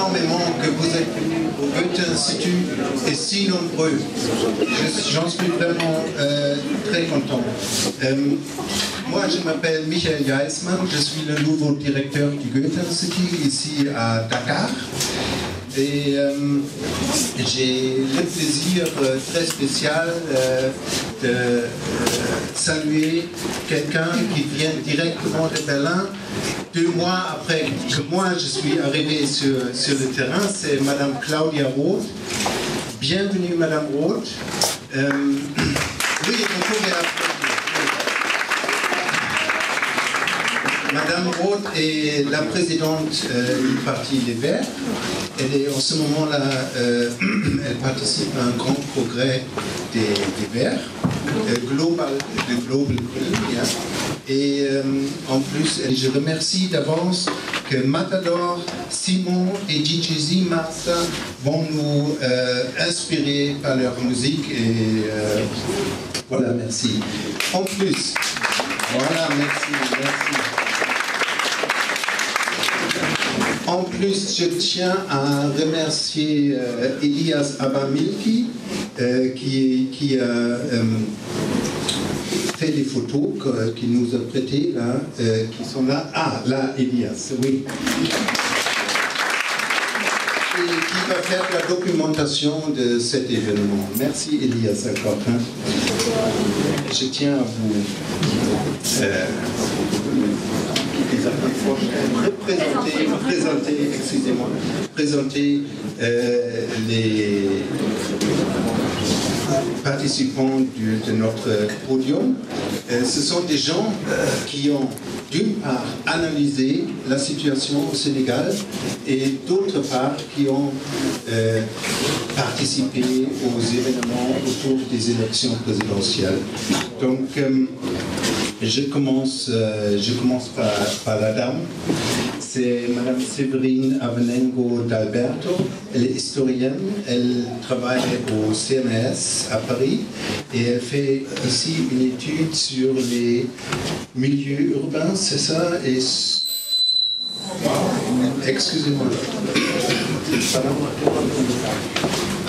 énormément que vous êtes venus au Goethe-Institut et si nombreux. J'en suis vraiment très content. Moi, je m'appelle Michael Jaismann, je suis le nouveau directeur du Goethe-Institut ici à Dakar. Et j'ai le plaisir très spécial de saluer quelqu'un qui vient directement de Berlin. 2 mois après que moi je suis arrivé sur le terrain, c'est Madame Claudia Roth. Bienvenue Madame Roth. Oui, vous pouvez applaudir. Madame Roth est la présidente du Parti des Verts. Elle est en ce moment-là, elle participe à un grand progrès des Verts, Global Green. Et en plus, je remercie d'avance que Matador, Simon et DJ Master vont nous inspirer par leur musique. Et voilà, merci. En plus, voilà, merci. En plus, je tiens à remercier Elias Abamilki qui a fait les photos qu'il nous a prêtées, là, qui sont là. Ah, là, Elias, oui. Et qui va faire la documentation de cet événement. Merci Elias encore. Hein. Je tiens à vous présenter les participants de notre podium. Ce sont des gens qui ont d'une part analysé la situation au Sénégal et d'autre part qui ont participé aux événements autour des élections présidentielles. Donc je commence par la dame. C'est Madame Séverine Avenengo d'Alberto. Elle est historienne, elle travaille au CNRS à Paris et elle fait ici une étude sur les milieux urbains, c'est ça? Et... Excusez-moi.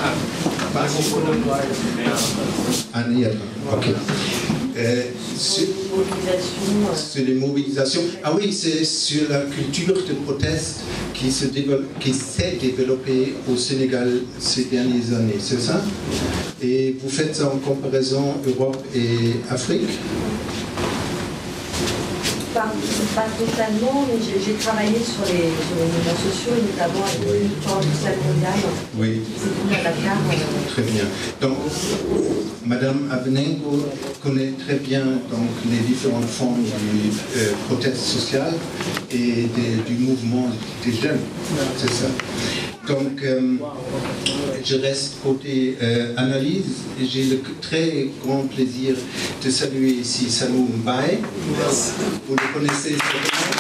Ah, ok. C'est les mobilisations. Ah oui, c'est sur la culture de proteste qui s'est développée au Sénégal ces dernières années, c'est ça? Et vous faites ça en comparaison Europe et Afrique? Pas totalement, mais j'ai travaillé sur les mouvements sociaux, et notamment avec le mouvement social mondial. Oui. C'est à Dakar. Très bien. Donc, Madame Avenengo connaît très bien donc, les différentes formes du proteste social et du mouvement des jeunes. C'est ça. Donc, je reste côté analyse. J'ai le très grand plaisir de saluer ici Salou Mbaye. Vous le connaissez certainement.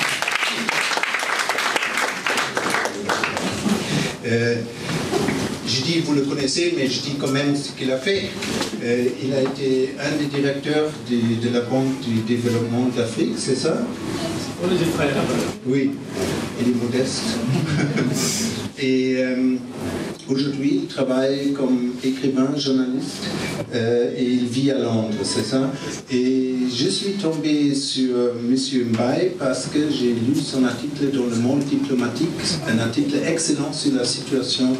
Je dis vous le connaissez, mais je dis quand même ce qu'il a fait. Il a été un des directeurs de la Banque du développement d'Afrique, c'est ça? Oui, il est modeste. Et aujourd'hui, il travaille comme écrivain, journaliste, et il vit à Londres, c'est ça? Et je suis tombé sur M. Mbaye parce que j'ai lu son article dans le Monde diplomatique, un article excellent sur la situation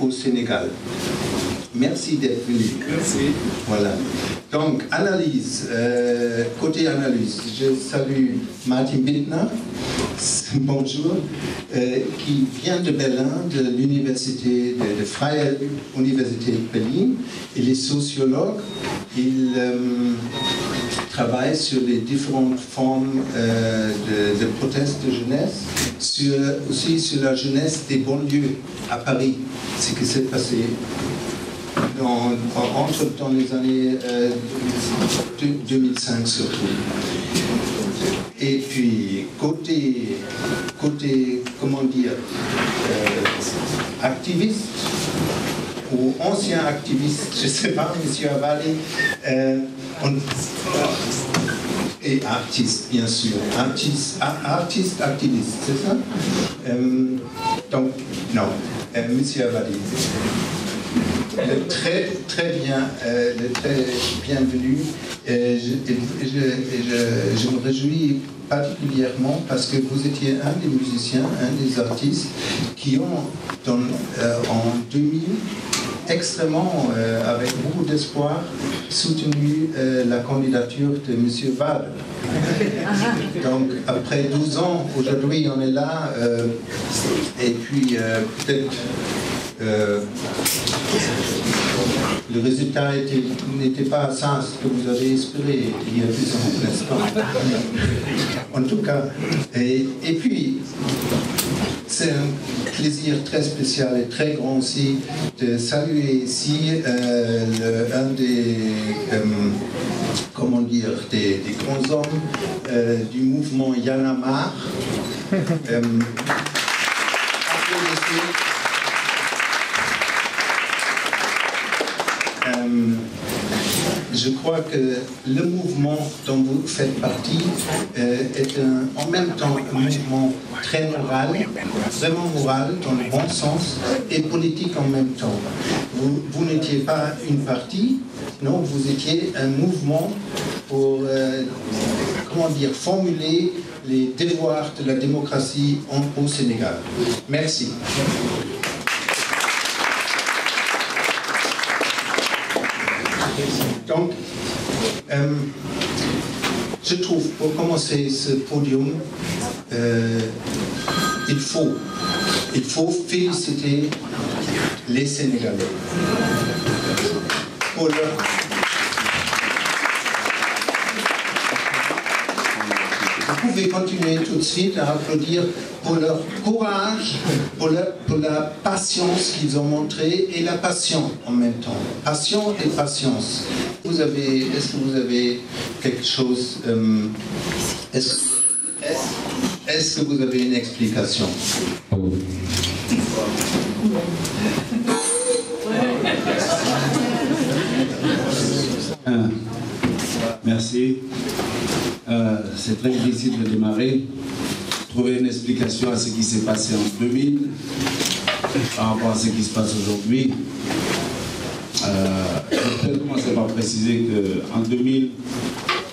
au Sénégal. Merci d'être venu. Merci. Voilà. Donc, analyse. Côté analyse, je salue Martin Bittner, bonjour, qui vient de Berlin, de l'université, de Freie Université de Berlin. Il est sociologue. Il travaille sur les différentes formes de proteste de jeunesse, aussi sur la jeunesse des banlieues à Paris, ce qui s'est passé dans les années 2005 surtout. Et puis, côté comment dire, activiste, ou ancien activiste, je ne sais pas, M. Avali, Et artiste, bien sûr. Artiste, activiste, c'est ça? Donc, non. Monsieur Abadi. Très bien, très bienvenue. Je me réjouis particulièrement parce que vous étiez un des musiciens, un des artistes qui ont, en 2000, extrêmement, avec beaucoup d'espoir, soutenu la candidature de M. Wade. Donc, après 12 ans, aujourd'hui, on est là, et puis peut-être le résultat n'était pas ça, ce que vous avez espéré il y a 10 ans, n'est-ce pas? En tout cas, et puis, c'est un plaisir très spécial et très grand aussi de saluer ici un des, comment dire, des grands hommes du mouvement Y'en a marre. Je crois que le mouvement dont vous faites partie est en même temps un mouvement très moral, vraiment moral dans le bon sens, et politique en même temps. Vous n'étiez pas une partie, non, vous étiez un mouvement pour, comment dire, formuler les devoirs de la démocratie au Sénégal. Merci. Donc, je trouve, pour commencer ce podium, il faut féliciter les Sénégalais pour leur... Vous pouvez continuer tout de suite à applaudir pour leur courage, pour la patience qu'ils ont montrée et la passion en même temps. Passion et patience. Est-ce que vous avez quelque chose, est-ce que vous avez une explication? Merci. C'est très difficile de démarrer. Trouver une explication à ce qui s'est passé en 2000 par rapport à ce qui se passe aujourd'hui. Je vais commencer par préciser qu'en 2000,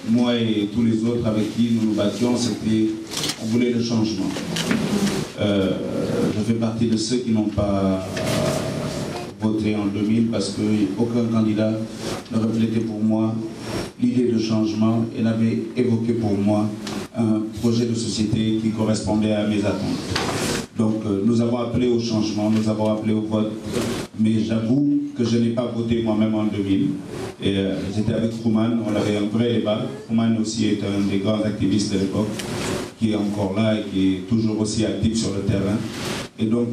moi et tous les autres avec qui nous nous battions, on voulait le changement. Je fais partie de ceux qui n'ont pas voté en 2000 parce qu'aucun candidat ne reflétait pour moi l'idée de changement et n'avait évoqué pour moi un projet de société qui correspondait à mes attentes. Donc nous avons appelé au changement, nous avons appelé au vote, mais j'avoue que je n'ai pas voté moi-même en 2000. Et j'étais avec Rouman, on avait un vrai débat. Rouman aussi est un des grands activistes de l'époque, qui est encore là et qui est toujours aussi actif sur le terrain. Et donc,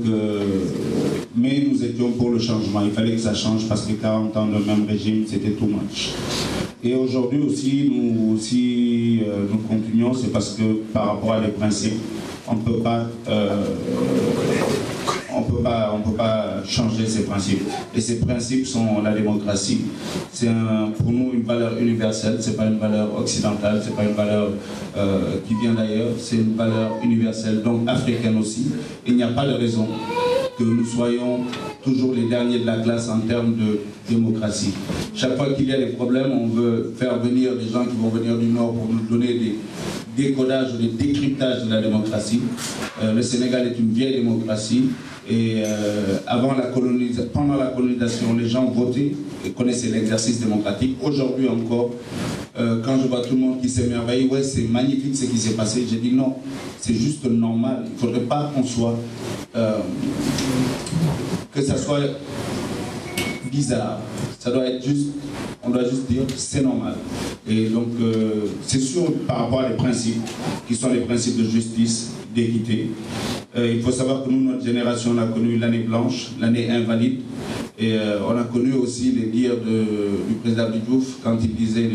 mais nous étions pour le changement, il fallait que ça change parce que 40 ans de même régime, c'était too much. Et aujourd'hui aussi, nous continuons, c'est parce que par rapport à des principes, on ne peut pas changer ces principes. Et ces principes sont la démocratie. C'est pour nous une valeur universelle, ce n'est pas une valeur occidentale, ce n'est pas une valeur qui vient d'ailleurs, c'est une valeur universelle, donc africaine aussi. Il n'y a pas de raison que nous soyons toujours les derniers de la classe en termes de démocratie. Chaque fois qu'il y a des problèmes, on veut faire venir des gens qui vont venir du Nord pour nous donner des décodages ou des décryptages de la démocratie. Le Sénégal est une vieille démocratie et pendant la colonisation, les gens votaient et connaissaient l'exercice démocratique. Aujourd'hui encore, quand je vois tout le monde qui s'émerveille, ouais, c'est magnifique ce qui s'est passé, j'ai dit non, c'est juste normal. Il ne faudrait pas qu'on soit... que ça soit bizarre. Ça doit être juste, on doit juste dire c'est normal. Et donc c'est sûr par rapport à des principes qui sont les principes de justice, d'équité. Il faut savoir que nous, notre génération, on a connu l'année blanche, l'année invalide. Et on a connu aussi les dires du président Diouf quand il disait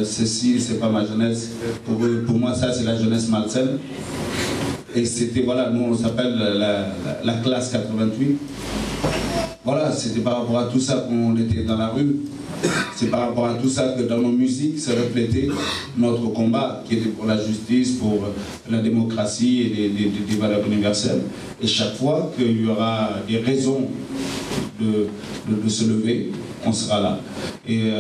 ceci, c'est pas ma jeunesse. Pour moi, ça, c'est la jeunesse malsaine. Et c'était, voilà, nous, on s'appelle la classe 88. voilà, c'était par rapport à tout ça qu'on était dans la rue. C'est par rapport à tout ça que dans nos musiques se reflétait notre combat qui était pour la justice, pour la démocratie et des valeurs universelles. Et chaque fois qu'il y aura des raisons de se lever, on sera là. Et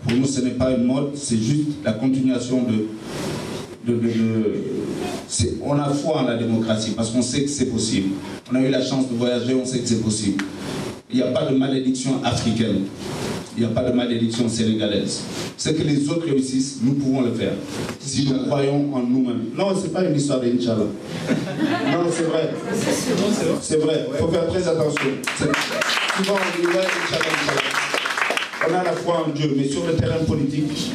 pour nous, ce n'est pas une mode, c'est juste la continuation on a foi en la démocratie parce qu'on sait que c'est possible. On a eu la chance de voyager, on sait que c'est possible. Il n'y a pas de malédiction africaine. Il n'y a pas de malédiction sénégalaise. C'est que les autres réussissent, nous pouvons le faire. Si nous croyons en nous-mêmes. Non, ce n'est pas une histoire d'Inch'Allah. Non, c'est vrai. C'est vrai. Il faut faire très attention. Souvent, on dit, ouais, Inch'Allah. On a la foi en Dieu, mais sur le terrain politique,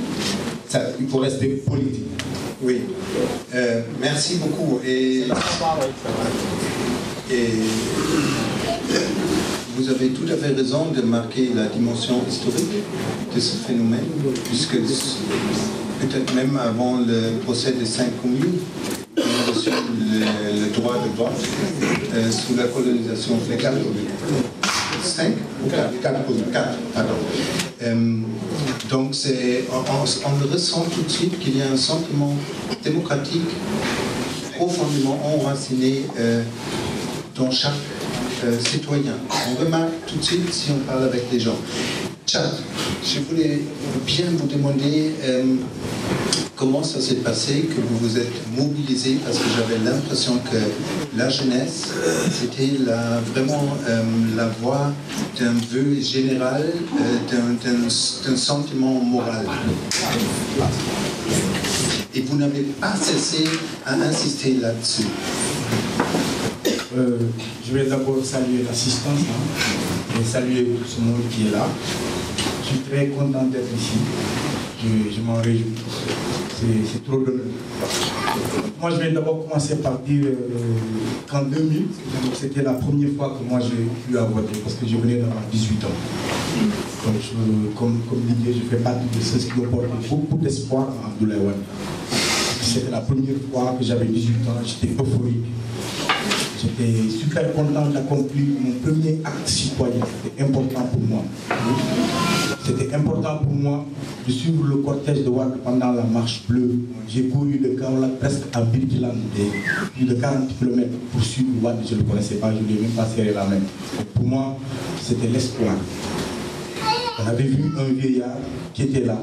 il faut rester politique. Oui. Merci beaucoup. Et vous avez tout à fait raison de marquer la dimension historique de ce phénomène, puisque peut-être même avant le procès des 5 communes, on a reçu le droit de vote sous la colonisation. Les 4 communes. 5 ou 4 communes. 4, pardon. Donc on le ressent tout de suite qu'il y a un sentiment démocratique profondément enraciné dans chaque citoyen. On remarque tout de suite si on parle avec les gens. Tchad, je voulais bien vous demander comment ça s'est passé, que vous vous êtes mobilisé, parce que j'avais l'impression que la jeunesse, c'était vraiment la voix d'un vœu général, d'un sentiment moral. Et vous n'avez pas cessé à insister là-dessus. Je vais d'abord saluer l'assistance et saluer tout ce monde qui est là. Je suis très content d'être ici. Je m'en réjouis. C'est trop d'honneur. Moi, je vais d'abord commencer par dire qu'en 2000, c'était la première fois que moi j'ai eu à voter parce que je venais d'avoir 18 ans. Donc, comme Didier, je fais partie de ceux qui ont porté beaucoup d'espoir en Abdoulaye Wade. C'était la première fois que j'avais 18 ans, j'étais euphorique. J'étais super content d'accomplir mon premier acte citoyen. C'était important pour moi. C'était important pour moi de suivre le cortège de Wade pendant la marche bleue. J'ai couru de Kaolack presque à Birkiland, plus de 40 km pour suivre Wade. Je ne le connaissais pas, je ne lui ai même pas serré la main. Donc pour moi, c'était l'espoir. On avait vu un vieillard qui était là,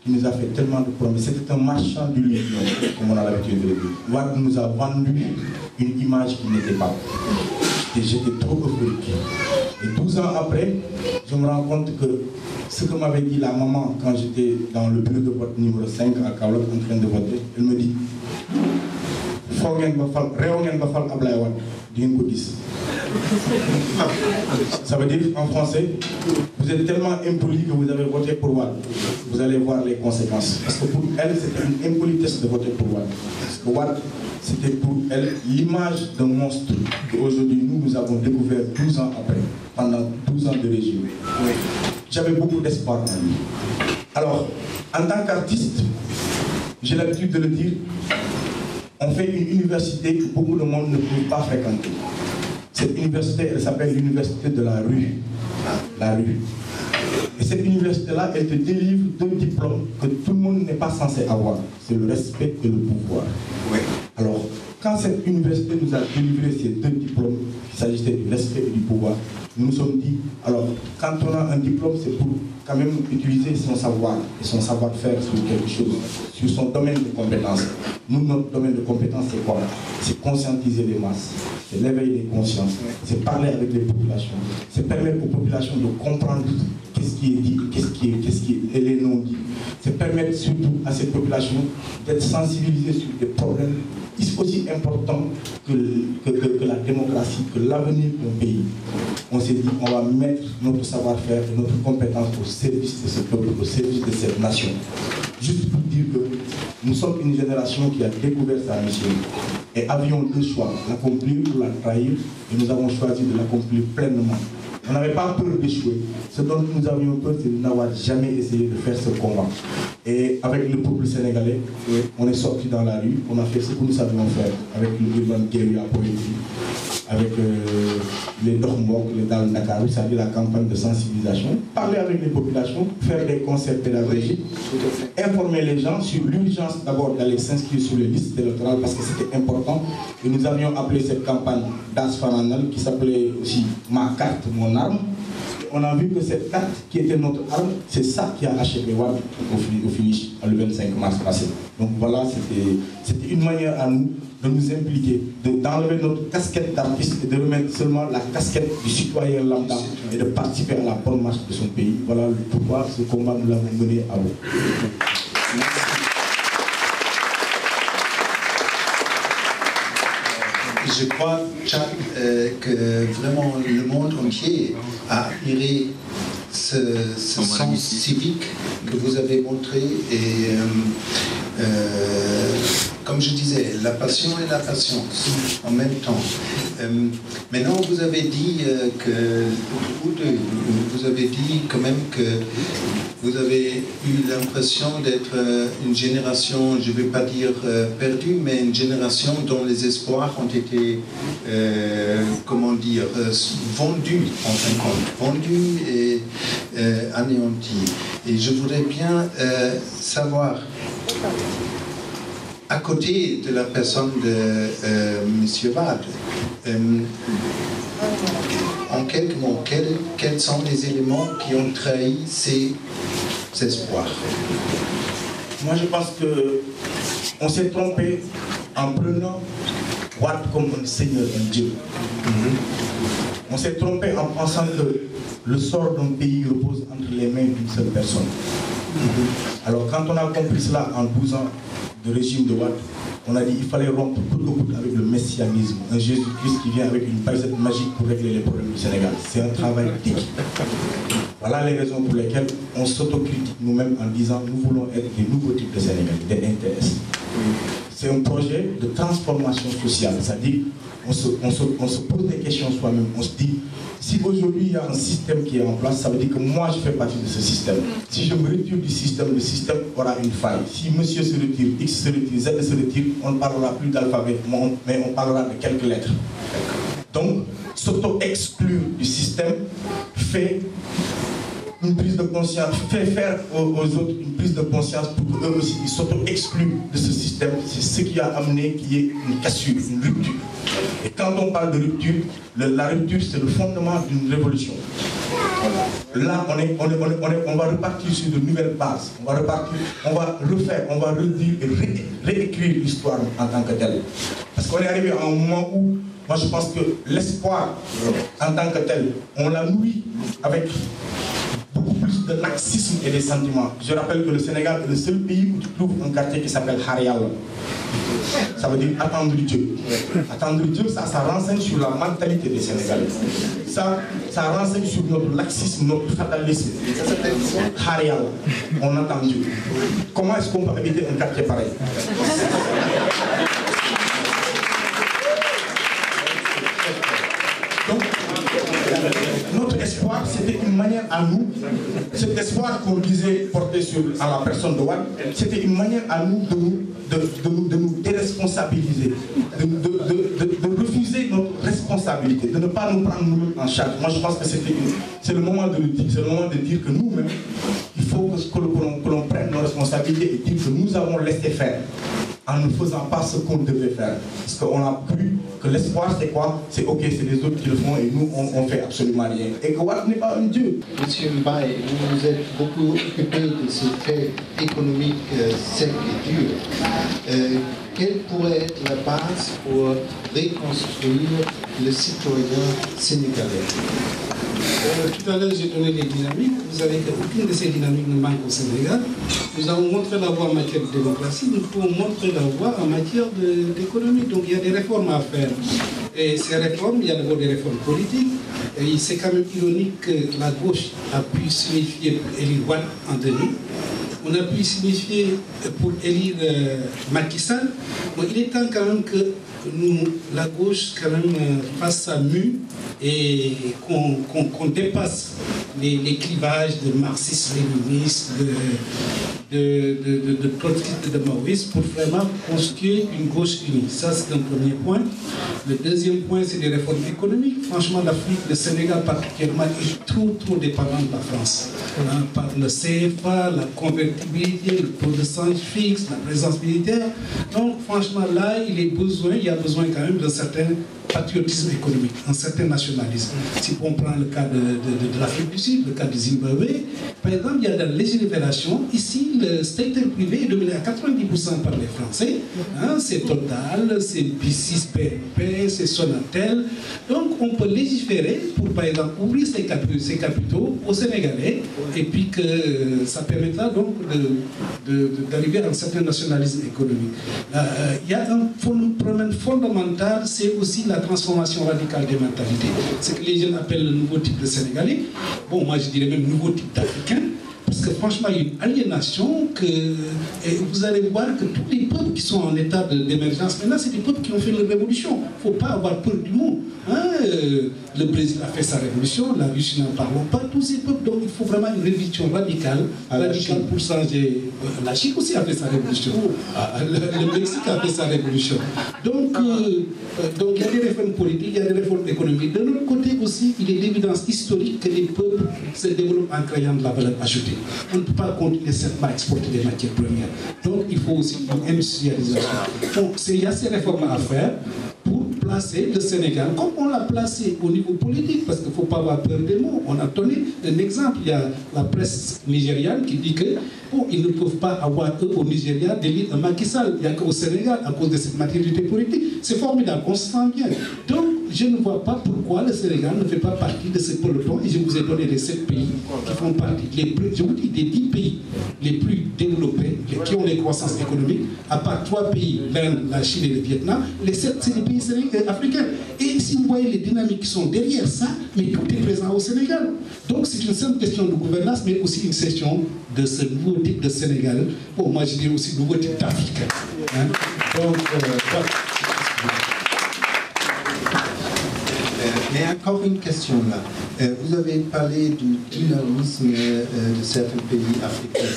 qui nous a fait tellement de promesses. C'était un marchand d'illusions, comme on a l'habitude de le dire. Wade nous a vendu une image qui n'était pas. Et j'étais trop euphorique. Et 12 ans après, je me rends compte que ce que m'avait dit la maman quand j'étais dans le bureau de vote numéro 5 à Kaolack en train de voter, elle me dit ça veut dire en français, vous êtes tellement impoli que vous avez voté pour Wade. Vous allez voir les conséquences. Parce que pour elle, c'était une impolitesse de voter pour Wade. Parce que Wade, c'était pour elle l'image d'un monstre qu'aujourd'hui nous avons découvert 12 ans après, pendant 12 ans de régime. Oui. J'avais beaucoup d'espoir en lui. Alors, en tant qu'artiste, j'ai l'habitude de le dire, on fait une université que beaucoup de monde ne peut pas fréquenter. Cette université, elle s'appelle l'université de la rue. La rue. Et cette université-là, elle te délivre 2 diplômes que tout le monde n'est pas censé avoir. C'est le respect et le pouvoir. Oui. Alors, quand cette université nous a délivré ces 2 diplômes, il s'agissait du respect et du pouvoir, nous nous sommes dit, alors, quand on a un diplôme, c'est pour quand même utiliser son savoir et son savoir-faire sur quelque chose, sur son domaine de compétence. Nous, notre domaine de compétence, c'est quoi? C'est conscientiser les masses, c'est l'éveil des consciences, c'est parler avec les populations, c'est permettre aux populations de comprendre qu'est-ce qui est dit, qu'est-ce qui est les non-dits. C'est permettre surtout à cette population d'être sensibilisée sur des problèmes aussi importants que la démocratie, que l'avenir d'un pays. On s'est dit, on va mettre notre savoir-faire et notre compétence au service de ce peuple, au service de cette nation. Juste pour dire que nous sommes une génération qui a découvert sa mission et avions 2 choix, l'accomplir ou la trahir, et nous avons choisi de l'accomplir pleinement. On n'avait pas peur d'échouer. Ce dont nous avions peur, c'est de n'avoir jamais essayé de faire ce combat. Et avec le peuple sénégalais, on est sorti dans la rue, on a fait ce que nous savions faire, avec le Urban Guerilla Poetry, avec les Dormok, les Dal Dakar, c'est-à-dire la campagne de sensibilisation, parler avec les populations, faire des concerts pédagogiques, informer les gens sur l'urgence d'abord d'aller s'inscrire sur les listes électorales parce que c'était important. Et nous avions appelé cette campagne Das Fananal qui s'appelait aussi Ma carte, mon arme. On a vu que cette carte qui était notre arme, c'est ça qui a achevé Wade au finish le 25 mars passé. Donc voilà, c'était une manière à nous de nous impliquer, d'enlever notre casquette d'artiste et de remettre seulement la casquette du citoyen lambda et de participer à la bonne marche de son pays. Voilà pourquoi ce combat nous l'avons mené à vous. Je crois, Chad, que vraiment le monde entier a admiré ce sens civique que vous avez montré et comme je disais, la passion et la patience en même temps. Maintenant, vous avez dit vous avez dit quand même que vous avez eu l'impression d'être une génération, je ne vais pas dire perdue, mais une génération dont les espoirs ont été, comment dire, vendus en fin de compte, vendus et anéantis. Et je voudrais bien savoir, à côté de la personne de M. Wade, en quelques mots, quels sont les éléments qui ont trahi ces espoirs? Moi, je pense qu'on s'est trompé en prenant Wade comme un seigneur, un Dieu. On s'est trompé en pensant que le sort d'un pays repose entre les mains d'une seule personne. Alors, quand on a compris cela en 12 ans de régime de Wade, on a dit qu'il fallait rompre coûte que coûte avec le messianisme, un Jésus-Christ qui vient avec une baguette magique pour régler les problèmes du Sénégal. C'est un travail d'équipe. Voilà les raisons pour lesquelles on s'autocritique nous-mêmes en disant nous voulons être des nouveaux types de Sénégalais, des NTS. C'est un projet de transformation sociale, c'est-à-dire on se pose des questions soi-même, on se dit si aujourd'hui il y a un système qui est en place, ça veut dire que moi je fais partie de ce système. Si je me retire du système, le système aura une faille. Si monsieur se retire, X se retire, Z se retire, on ne parlera plus d'alphabet, mais on parlera de quelques lettres. Donc, s'auto-exclure du système fait une prise de conscience, fait faire aux autres une prise de conscience pour qu'eux aussi ils s'auto-excluent de ce système. C'est ce qui a amené qu'il y ait une cassure, une rupture. Et quand on parle de rupture, la rupture c'est le fondement d'une révolution. Là, on va repartir sur de nouvelles bases. On va repartir, on va refaire, on va redire et réécrire l'histoire en tant que telle. Parce qu'on est arrivé à un moment où, moi je pense que l'espoir en tant que tel, on l'a nourri avec beaucoup plus de laxisme et des sentiments. Je rappelle que le Sénégal est le seul pays où tu trouves un quartier qui s'appelle Harial. Ça veut dire attendre Dieu. Attendre Dieu, ça renseigne sur la mentalité des Sénégalais. Ça renseigne sur notre laxisme, notre fatalisme. Harial, on attend Dieu. Comment est-ce qu'on peut habiter un quartier pareil? Donc, notre espoir, c'était une manière à nous, cet espoir qu'on disait porter à la personne de Wade, c'était une manière à nous de nous déresponsabiliser, de refuser notre responsabilité, de ne pas nous prendre nous-mêmes en charge. Moi, je pense que c'est le moment de le dire, c'est le moment de dire que nous-mêmes, il faut que l'on prenne nos responsabilités et dire que nous avons laissé faire, en ne faisant pas ce qu'on devait faire. Parce qu'on a cru que l'espoir, c'est quoi? C'est ok, c'est les autres qui le font et nous, on fait absolument rien. Et que Wade n'est pas un dieu. Monsieur Mbaye, vous vous êtes beaucoup occupé de ce fait économique sec et dur. Quelle pourrait être la base pour reconstruire le citoyen sénégalais? Tout à l'heure, j'ai donné des dynamiques. Vous savez qu'aucune de ces dynamiques ne manque au Sénégal. Nous avons montré la voie en matière de démocratie, nous pouvons montrer la voie en matière d'économie. Donc il y a des réformes à faire. Et ces réformes, il y a d'abord des réformes politiques. Et c'est quand même ironique que la gauche a pu signifier pour élire Wade en 2000. On a pu signifier pour élire Macky Sall. Donc il est temps quand même que la gauche, quand même, fasse sa mue et qu'on dépasse les clivages de marxisme-léninisme, de trotskisme, de maoïsme, pour vraiment constituer une gauche unie. Ça, c'est un premier point. Le deuxième point, c'est les réformes économiques. Franchement, l'Afrique, le Sénégal particulièrement, est trop dépendant de la France. Par le CFA, la convertibilité, le taux de change fixe, la présence militaire. Donc, franchement, là, il y a besoin quand même d'un certain patriotisme économique, un certain nationalisme. Si on prend le cas de l'Afrique du Sud, le cas du Zimbabwe, par exemple, il y a dans les générations, ici, le secteur privé est dominé à 90% par les Français. C'est Total, c'est B6 PMP, c'est Sonatel. Donc, on peut légiférer pour, par exemple, ouvrir ces capitaux aux Sénégalais, et puis que ça permettra donc d'arriver à un certain nationalisme économique. Il y a un problème fondamental, c'est aussi la transformation radicale des mentalités. Ce que les jeunes appellent le nouveau type de Sénégalais. Bon, moi je dirais même nouveau type d'Africain. Parce que franchement, il y a une aliénation et vous allez voir que tous les peuples qui sont en état d'émergence, maintenant, c'est des peuples qui ont fait leur révolution. Il ne faut pas avoir peur du monde. Le Brésil a fait sa révolution, la Russie n'en parlons pas, tous ces peuples. Donc il faut vraiment une révolution radicale pour changer. La Chine aussi a fait sa révolution. Le Mexique a fait sa révolution. Donc il y a des réformes politiques, il y a des réformes économiques. De l'autre côté aussi, il est d'évidence historique que les peuples se développent en créant de la valeur ajoutée. On ne peut pas continuer seulement à exporter des matières premières. Donc il faut aussi une industrialisation. Donc il y a ces réformes à faire pour placer le Sénégal, comme on l'a placé au niveau politique, parce qu'il ne faut pas avoir peur des mots. On a donné un exemple, il y a la presse nigériane qui dit que ils ne peuvent pas avoir, eux, au Nigeria, d'élite un Macky Sall. Il n'y a qu'au Sénégal, à cause de cette maturité politique. C'est formidable, on se sent bien. Donc, je ne vois pas pourquoi le Sénégal ne fait pas partie de ce peloton, et je vous ai donné les 7 pays qui font partie, je vous dis des 10 pays les plus développés, qui ont les croissances économiques, à part 3 pays, l'Inde, la Chine et le Vietnam, les 7, c'est des pays africains. Et si vous voyez les dynamiques qui sont derrière ça, mais tout est présent au Sénégal. Donc c'est une simple question de gouvernance, mais aussi une question de ce nouveau type de Sénégal. Bon, moi je dirais aussi nouveau type d'Afrique. Donc, voilà. Mais encore une question là. Vous avez parlé du dynamisme de certains pays africains.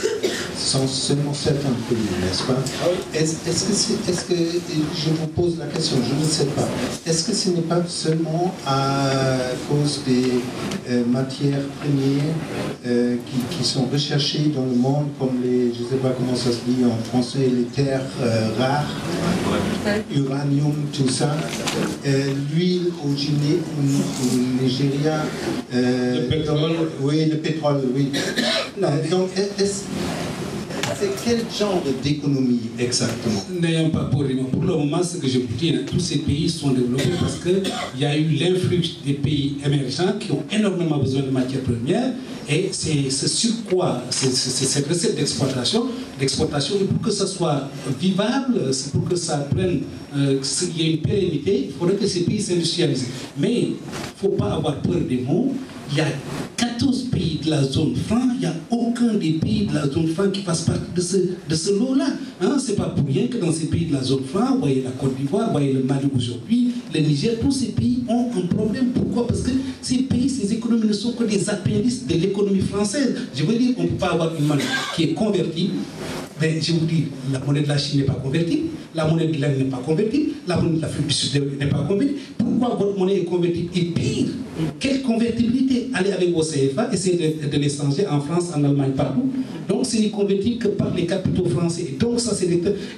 Ce sont seulement certains pays, n'est-ce pas? Est-ce que, je vous pose la question, je ne sais pas, est-ce que ce n'est pas seulement à cause des matières premières qui sont recherchées dans le monde, comme les, je ne sais pas comment ça se dit en français, les terres rares, uranium, tout ça, l'huile au Nigeria, le pétrole. Oui, le pétrole, oui. Donc, c'est quel genre d'économie exactement? N'ayons pas pour le moment, ce que je vous dis, tous ces pays sont développés parce qu'il y a eu l'influx des pays émergents qui ont énormément besoin de matières premières, et c'est sur quoi, c'est cette recette d'exploitation, et pour que ça soit vivable, c'est pour que ça prenne, qu'il y ait une pérennité, il faudrait que ces pays s'industrialisent. Mais il ne faut pas avoir peur des mots. Il y a 14 pays de la zone franc, il n'y a aucun des pays de la zone franc qui fasse partie de ce lot-là. Ce n'est pas pour rien que dans ces pays de la zone franc, vous voyez la Côte d'Ivoire, vous voyez le Mali aujourd'hui, le Niger, tous ces pays ont un problème. Pourquoi? Parce que ces pays, ces économies ne sont que des appendices de l'économie française. Je veux dire, on ne peut pas avoir une monnaie qui est convertible. Mais je vous dis, la monnaie de la Chine n'est pas convertible, la monnaie de l'Inde n'est pas convertible, la monnaie de l'Afrique du Sud n'est pas convertible. Pourquoi votre monnaie est convertible? Et pire, quelle convertibilité? Allez avec vos CFA, essayez de les changer en France, en Allemagne, partout. Donc, c'est convertible que par les capitaux français. Et donc, ça,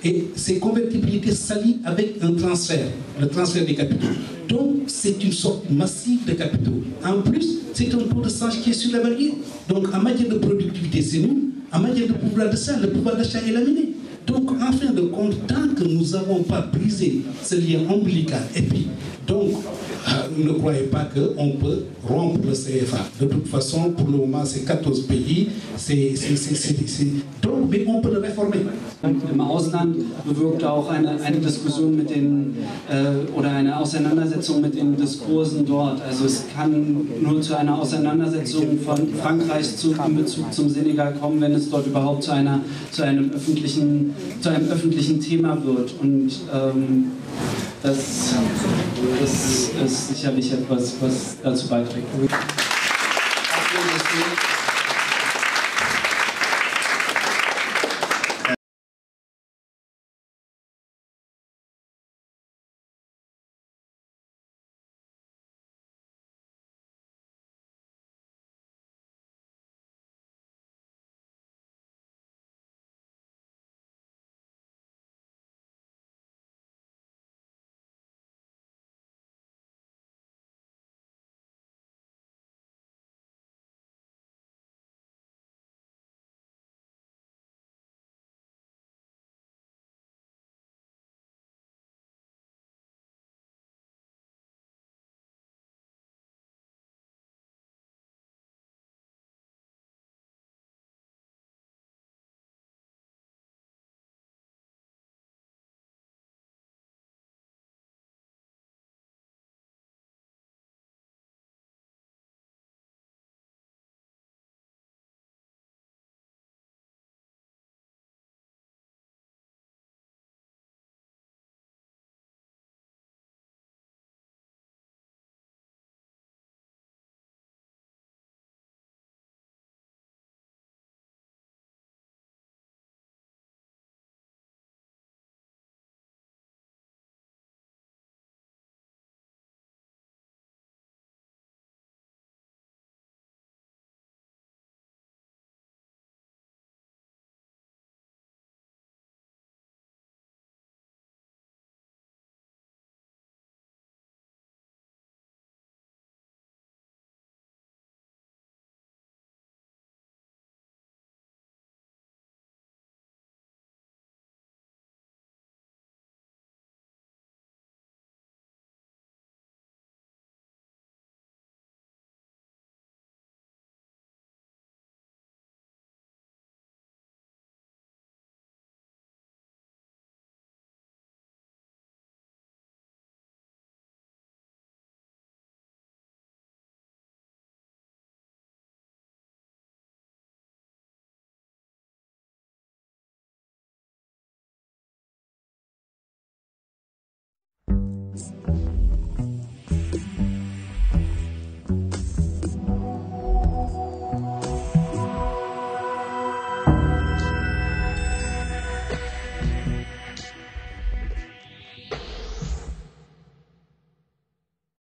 et ces convertibilités s'allient avec un transfert, le transfert des capitaux. Donc, c'est une sorte massive de capitaux. En plus, c'est un taux de change qui est sur la barrière. Donc, en matière de productivité, c'est nul. En matière de pouvoir d'achat, le pouvoir d'achat est laminé. Donc, en fin de compte, tant que nous n'avons pas brisé ce lien ombilical, et puis, donc, ne croyez pas qu'on peut rompre le CFA. De toute façon, pour le moment, c'est 14 pays. Donc, mais on peut le réformer. Im Ausland bewirkt auch eine Diskussion mit den, oder eine Auseinandersetzung mit den Diskursen dort. Also es kann nur zu einer Auseinandersetzung von Frankreich in Bezug zum Senegal kommen, wenn es dort überhaupt zu einem öffentlichen Thema wird. Und das ist sicherlich etwas, was dazu beiträgt.